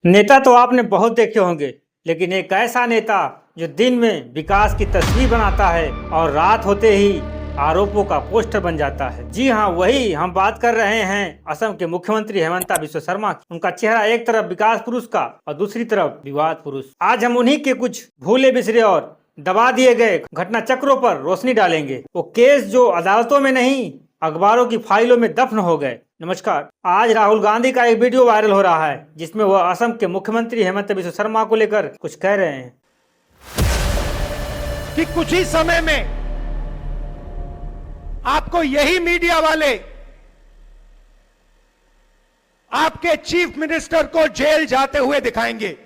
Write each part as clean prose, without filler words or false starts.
नेता तो आपने बहुत देखे होंगे, लेकिन एक ऐसा नेता जो दिन में विकास की तस्वीर बनाता है और रात होते ही आरोपों का पोस्टर बन जाता है। जी हाँ, वही हम बात कर रहे हैं असम के मुख्यमंत्री हेमंता बिस्वा शर्मा की। उनका चेहरा एक तरफ विकास पुरुष का और दूसरी तरफ विवाद पुरुष। आज हम उन्हीं के कुछ भूले बिसरे और दबा दिए गए घटना चक्रों पर रोशनी डालेंगे। वो केस जो अदालतों में नहीं, अखबारों की फाइलों में दफन हो गए। नमस्कार। आज राहुल गांधी का एक वीडियो वायरल हो रहा है जिसमें वह असम के मुख्यमंत्री हेमंत बिस्वा शर्मा को लेकर कुछ कह रहे हैं कि कुछ ही समय में आपको यही मीडिया वाले आपके चीफ मिनिस्टर को जेल जाते हुए दिखाएंगे।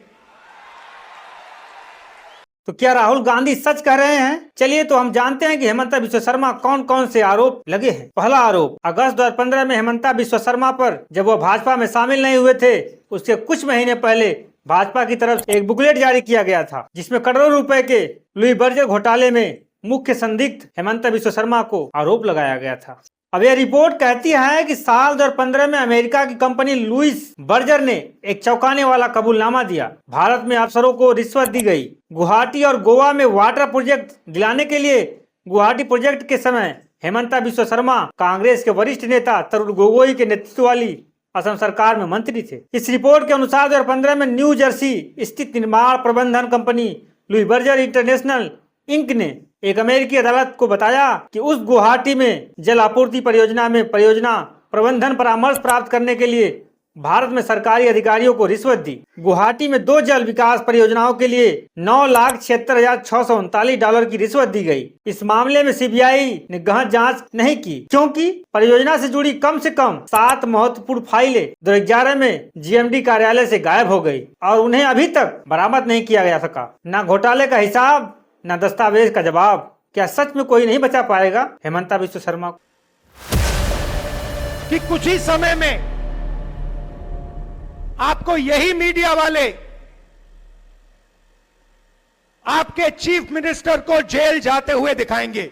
तो क्या राहुल गांधी सच कह रहे हैं? चलिए तो हम जानते हैं कि हेमंता बिस्वा शर्मा कौन कौन से आरोप लगे हैं। पहला आरोप, अगस्त 2015 में हेमंता बिस्वा शर्मा पर जब वो भाजपा में शामिल नहीं हुए थे, उसके कुछ महीने पहले भाजपा की तरफ से एक बुकलेट जारी किया गया था जिसमें करोड़ों रुपए के लुई बर्जर घोटाले में मुख्य संदिग्ध हेमंता बिस्वा शर्मा को आरोप लगाया गया था। अब यह रिपोर्ट कहती है कि साल 2015 में अमेरिका की कंपनी लुइस बर्जर ने एक चौंकाने वाला कबूलनामा दिया। भारत में अफसरों को रिश्वत दी गई। गुवाहाटी और गोवा में वाटर प्रोजेक्ट दिलाने के लिए गुवाहाटी प्रोजेक्ट के समय हेमंता बिस्वा शर्मा कांग्रेस के वरिष्ठ नेता तरुण गोगोई के नेतृत्व वाली असम सरकार में मंत्री थे। इस रिपोर्ट के अनुसार 2015 में न्यू जर्सी स्थित निर्माण प्रबंधन company Louis Berger International Inc ने एक अमेरिकी अदालत को बताया कि उस गुवाहाटी में जल आपूर्ति परियोजना में परियोजना प्रबंधन परामर्श प्राप्त करने के लिए भारत में सरकारी अधिकारियों को रिश्वत दी। गुवाहाटी में 2 जल विकास परियोजनाओं के लिए $9,76,639 की रिश्वत दी गई। इस मामले में सीबीआई ने गहन जांच नहीं की क्योंकि परियोजना से जुड़ी कम से कम 7 महत्वपूर्ण फाइलें 2011 में जीएमडी कार्यालय से गायब हो गई और उन्हें अभी तक बरामद नहीं किया जा सका। न घोटाले का हिसाब, न दस्तावेज का जवाब। क्या सच में कोई नहीं बचा पाएगा हेमंता बिस्वा शर्मा को? कि कुछ ही समय में आपको यही मीडिया वाले आपके चीफ मिनिस्टर को जेल जाते हुए दिखाएंगे।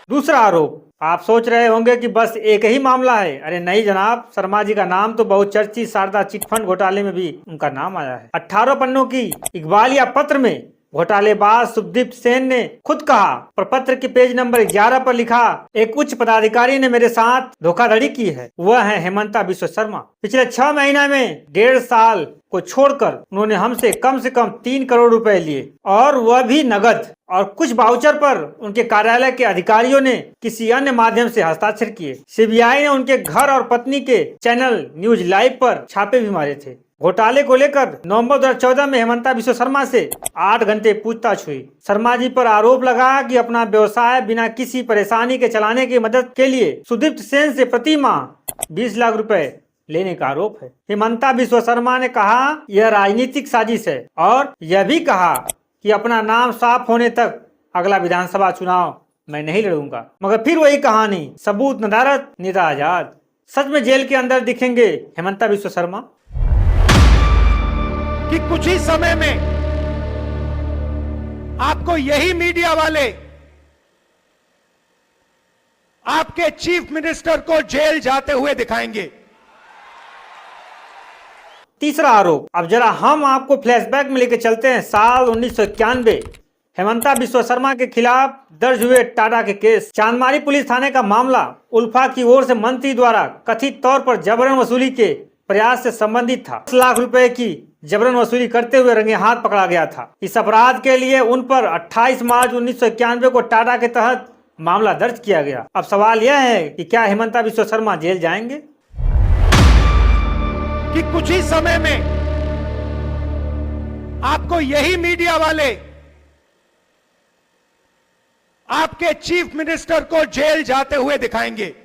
दूसरा आरोप, आप सोच रहे होंगे कि बस एक ही मामला है। अरे नहीं जनाब, शर्मा जी का नाम तो बहुचर्चित शारदा चिटफंड घोटाले में भी उनका नाम आया है। 18 पन्नों की इकबालिया पत्र में घोटालेबाज सुखदीप्त सेन ने खुद कहा। प्रपत्र के पेज नंबर 11 पर लिखा, एक उच्च पदाधिकारी ने मेरे साथ धोखाधड़ी की है, वह है हेमंता बिस्वा शर्मा। पिछले 6 महीने में 1.5 साल को छोड़कर उन्होंने हमसे कम से कम 3 करोड़ रुपए लिए और वह भी नगद, और कुछ वाउचर पर उनके कार्यालय के अधिकारियों ने किसी अन्य माध्यम से हस्ताक्षर किए। सीबीआई ने उनके घर और पत्नी के चैनल न्यूज लाइव पर छापे भी मारे थे। घोटाले को लेकर नवंबर 2014 में हेमंता बिस्वा शर्मा से 8 घंटे पूछताछ हुई। शर्मा जी पर आरोप लगा कि अपना व्यवसाय बिना किसी परेशानी के चलाने की मदद के लिए सुदीप्त सेन से प्रति माह 20 लाख रुपए लेने का आरोप है। हेमंता बिस्वा शर्मा ने कहा यह राजनीतिक साजिश है और यह भी कहा कि अपना नाम साफ होने तक अगला विधानसभा चुनाव मैं नहीं लड़ूंगा। मगर फिर वही कहानी, सबूत नदारत, नेता आजाद। सच में जेल के अंदर दिखेंगे हेमंता बिस्वा शर्मा? कि कुछ ही समय में आपको यही मीडिया वाले आपके चीफ मिनिस्टर को जेल जाते हुए दिखाएंगे। तीसरा आरोप, अब जरा हम आपको फ्लैशबैक में लेकर चलते हैं साल 1991। हेमंता बिस्वा शर्मा के खिलाफ दर्ज हुए टाटा के केस। चांदमारी पुलिस थाने का मामला उल्फा की ओर से मंत्री द्वारा कथित तौर पर जबरन वसूली के प्रयास से संबंधित था। 10 लाख रुपए की जबरन वसूली करते हुए रंगे हाथ पकड़ा गया था। इस अपराध के लिए उन पर 28 मार्च 1991 को टाटा के तहत मामला दर्ज किया गया। अब सवाल यह है कि क्या हेमंता बिस्वा शर्मा जेल जाएंगे? कि कुछ ही समय में आपको यही मीडिया वाले आपके चीफ मिनिस्टर को जेल जाते हुए दिखाएंगे।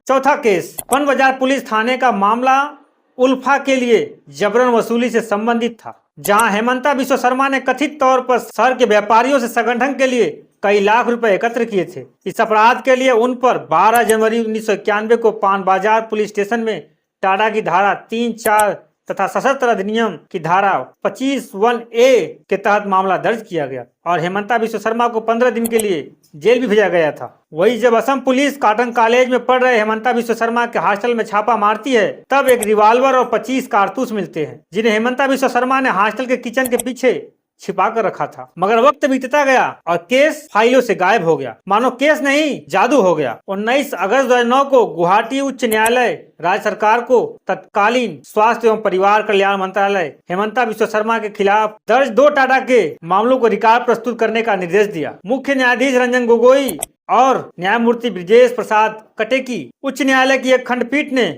चौथा केस, फन बाजार पुलिस थाने का मामला उल्फा के लिए जबरन वसूली से संबंधित था, जहां हेमंता बिस्वा शर्मा ने कथित तौर पर शहर के व्यापारियों से संगठन के लिए कई लाख रुपए एकत्र किए थे। इस अपराध के लिए उन पर 12 जनवरी 1991 को पान बाजार पुलिस स्टेशन में टाटा की धारा 3, 4, तथा सशस्त्र अधिनियम की धारा 25(1)(a) के तहत मामला दर्ज किया गया और हेमंता बिश्व शर्मा को 15 दिन के लिए जेल भी भेजा गया था। वही जब असम पुलिस कॉटन कॉलेज में पढ़ रहे हेमंता बिश्व शर्मा के हॉस्टल में छापा मारती है, तब एक रिवॉल्वर और 25 कारतूस मिलते हैं, जिन्हें हेमंता बिश्व शर्मा ने हॉस्टल के किचन के पीछे छिपा कर रखा था। मगर वक्त बीतता गया और केस फाइलों से गायब हो गया, मानो केस नहीं जादू हो गया। 19 अगस्त 2009 को गुवाहाटी उच्च न्यायालय राज्य सरकार को तत्कालीन स्वास्थ्य एवं परिवार कल्याण मंत्रालय हेमंता बिश्व शर्मा के खिलाफ दर्ज 2 टाटा के मामलों को रिकॉर्ड प्रस्तुत करने का निर्देश दिया। मुख्य न्यायाधीश रंजन गोगोई और न्यायमूर्ति ब्रिजेश प्रसाद कटेकी उच्च न्यायालय की एक खंडपीठ ने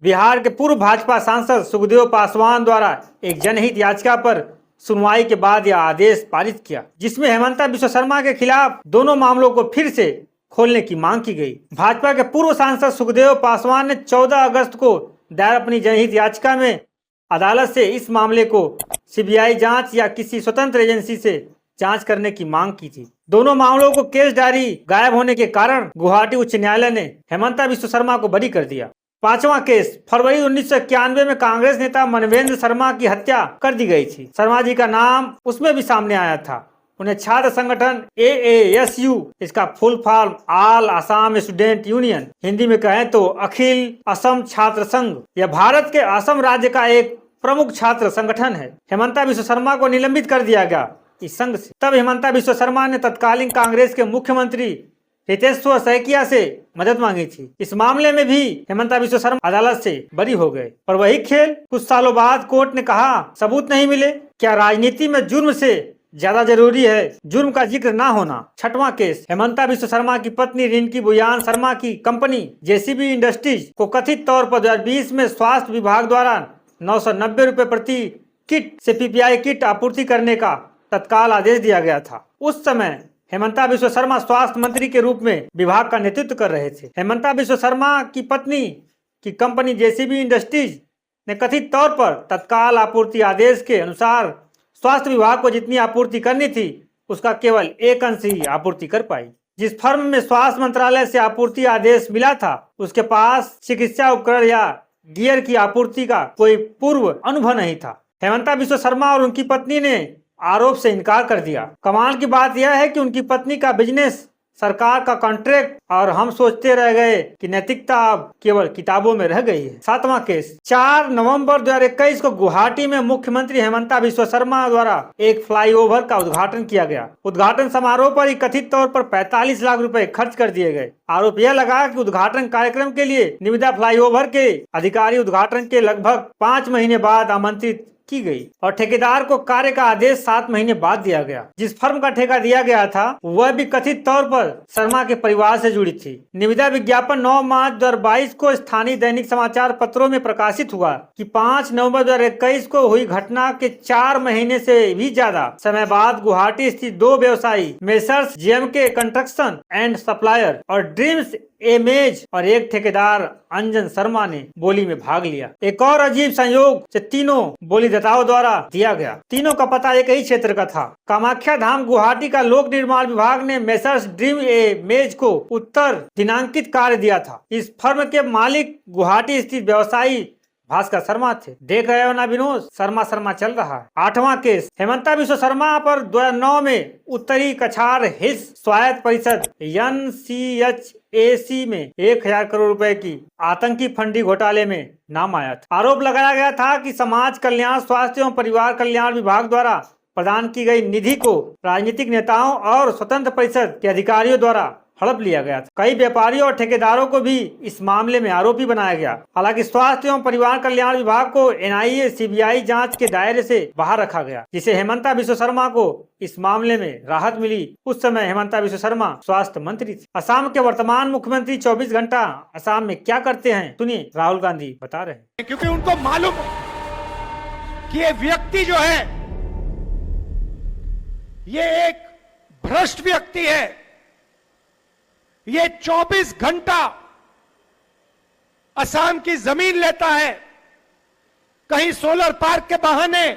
बिहार के पूर्व भाजपा सांसद सुखदेव पासवान द्वारा एक जनहित याचिका पर सुनवाई के बाद यह आदेश पारित किया, जिसमें हेमंता बिश्व शर्मा के खिलाफ दोनों मामलों को फिर से खोलने की मांग की गई। भाजपा के पूर्व सांसद सुखदेव पासवान ने 14 अगस्त को दायर अपनी जनहित याचिका में अदालत से इस मामले को सीबीआई जांच या किसी स्वतंत्र एजेंसी से जांच करने की मांग की थी। दोनों मामलों को केस डायरी गायब होने के कारण गुवाहाटी उच्च न्यायालय ने हेमंता बिश्व शर्मा को बरी कर दिया। 5वां केस फरवरी 1991 में कांग्रेस नेता मनवेंद्र शर्मा की हत्या कर दी गई थी। शर्मा जी का नाम उसमें भी सामने आया था। उन्हें छात्र संगठन AASU, इसका full form all Assam student union, Hindi में कहें तो अखिल असम छात्र संघ, यह भारत के असम राज्य का एक प्रमुख छात्र संगठन है। हेमंता बिश्व शर्मा को निलंबित कर दिया गया इस संघ से। तब हेमंता बिश्व शर्मा ने तत्कालीन कांग्रेस के मुख्यमंत्री हितेश्वर सैकिया से मदद मांगी थी। इस मामले में भी हेमंता बिश्व शर्मा अदालत से बरी हो गए। पर वही खेल, कुछ सालों बाद कोर्ट ने कहा सबूत नहीं मिले। क्या राजनीति में जुर्म से ज्यादा जरूरी है जुर्म का जिक्र ना होना। 6वां केस हेमंता बिश्व शर्मा की पत्नी रिंकी बुयान शर्मा की कंपनी JCB इंडस्ट्रीज को कथित तौर पर 2020 में स्वास्थ्य विभाग द्वारा 990 रुपए प्रति किट से PPI किट आपूर्ति करने का तत्काल आदेश दिया गया था। उस समय हेमंता बिश्व शर्मा स्वास्थ्य मंत्री के रूप में विभाग का नेतृत्व कर रहे थे। हेमंता बिश्व शर्मा की पत्नी की कंपनी JCB इंडस्ट्रीज ने कथित तौर पर तत्काल आपूर्ति आदेश के अनुसार स्वास्थ्य विभाग को जितनी आपूर्ति करनी थी उसका केवल 1 अंश ही आपूर्ति कर पाई। जिस फर्म में स्वास्थ्य मंत्रालय से आपूर्ति आदेश मिला था उसके पास चिकित्सा उपकरण या गियर की आपूर्ति का कोई पूर्व अनुभव नहीं था। हेमंता बिश्व शर्मा और उनकी पत्नी ने आरोप से इनकार कर दिया। कमाल की बात यह है कि उनकी पत्नी का बिजनेस सरकार का कॉन्ट्रैक्ट और हम सोचते रह गए कि नैतिकता अब केवल किताबों में रह गई है। 7वां केस 4 नवंबर 2021 को गुवाहाटी में मुख्यमंत्री हेमंता बिश्व शर्मा द्वारा एक फ्लाईओवर का उद्घाटन किया गया। उद्घाटन समारोह पर ही कथित तौर पर 45 लाख रुपए खर्च कर दिए गए। आरोप यह लगा कि उद्घाटन कार्यक्रम के लिए निविदा फ्लाईओवर के अधिकारी उद्घाटन के लगभग 5 महीने बाद आमंत्रित की गई और ठेकेदार को कार्य का आदेश 7 महीने बाद दिया गया। जिस फर्म का ठेका दिया गया था वह भी कथित तौर पर शर्मा के परिवार से जुड़ी थी। निविदा विज्ञापन 9 मार्च 2022 को स्थानीय दैनिक समाचार पत्रों में प्रकाशित हुआ कि 5 नवंबर 2021 को हुई घटना के 4 महीने से भी ज्यादा समय बाद गुवाहाटी स्थित 2 व्यवसायी messrs JMK construction and supplier और ड्रीम्स इमेज और एक ठेकेदार अंजन शर्मा ने बोली में भाग लिया। एक और अजीब संयोग से तीनों बोलीदाताओं द्वारा दिया गया। तीनों का पता एक ही क्षेत्र का था। कामाख्या धाम गुवाहाटी का लोक निर्माण विभाग ने मेसर्स ड्रीम इमेज को उत्तर दिनांकित कार्य दिया था। इस फर्म के मालिक गुवाहाटी स्थित व्यवसायी भास्कर शर्मा थे। देख रहे हो ना विनोद, शर्मा शर्मा चल रहा है। 8वां केस हेमंता बिश्व शर्मा पर 2009 में उत्तरी कछार हिल्स स्वायत्त परिषद NCHAC में 1000 करोड़ रुपए की आतंकी फंडिंग घोटाले में नाम आया था। आरोप लगाया गया था कि समाज कल्याण स्वास्थ्य एवं परिवार कल्याण विभाग द्वारा प्रदान की गई निधि को राजनीतिक नेताओं और स्वतंत्र परिषद के अधिकारियों द्वारा हड़प लिया गया था। कई व्यापारियों और ठेकेदारों को भी इस मामले में आरोपी बनाया गया। हालांकि स्वास्थ्य एवं परिवार कल्याण विभाग को NIA CBI जांच के दायरे से बाहर रखा गया, जिसे हेमंता बिश्व शर्मा को इस मामले में राहत मिली। उस समय हेमंता बिश्व शर्मा स्वास्थ्य मंत्री थी। असम के वर्तमान मुख्यमंत्री 24 घंटा असम में क्या करते हैं सुनिए, राहुल गांधी बता रहे हैं। क्योंकि उनको मालूम कि ये व्यक्ति जो है ये एक भ्रष्ट व्यक्ति है। ये 24 घंटा असम की जमीन लेता है, कहीं सोलर पार्क के बहाने,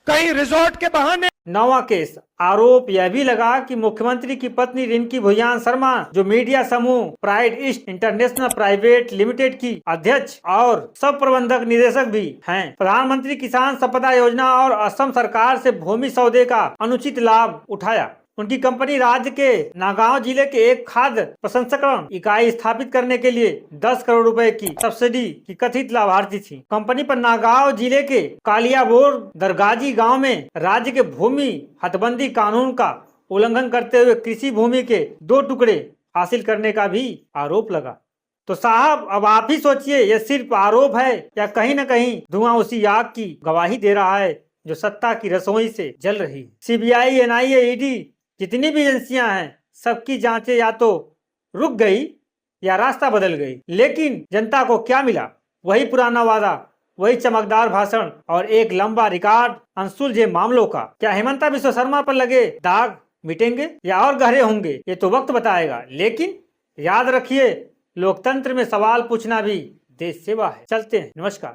कहीं रिजॉर्ट के बहाने। नौवां केस, आरोप यह भी लगा कि मुख्यमंत्री की पत्नी रिंकी भुयान शर्मा, जो मीडिया समूह pride east international private limited की अध्यक्ष और सब प्रबंधक निदेशक भी हैं, प्रधानमंत्री किसान संपदा योजना और असम सरकार से भूमि सौदे का अनुचित लाभ उठाया। उनकी कंपनी राज्य के नागांव जिले के एक खाद्य प्रसंस्करण इकाई स्थापित करने के लिए 10 करोड़ रुपए की सब्सिडी की कथित लाभार्थी थी। कंपनी पर नागांव जिले के कालियाबोर दरगाजी गांव में राज्य के भूमि हदबंदी कानून का उल्लंघन करते हुए कृषि भूमि के 2 टुकड़े हासिल करने का भी आरोप लगा। तो साहब अब आप ही सोचिए, यह सिर्फ आरोप है या कहीं न कहीं धुआं उसी आग की गवाही दे रहा है जो सत्ता की रसोई से जल रही। सीबीआई, एनआईए, ईडी जितनी भी एजेंसियां हैं, सबकी जांचें या तो रुक गई या रास्ता बदल गई, लेकिन जनता को क्या मिला? वही पुराना वादा, वही चमकदार भाषण और एक लंबा रिकॉर्ड अनसुलझे मामलों का। क्या हेमंता बिश्व शर्मा पर लगे दाग मिटेंगे या और गहरे होंगे, ये तो वक्त बताएगा। लेकिन याद रखिए, लोकतंत्र में सवाल पूछना भी देश सेवा है। चलते हैं, नमस्कार।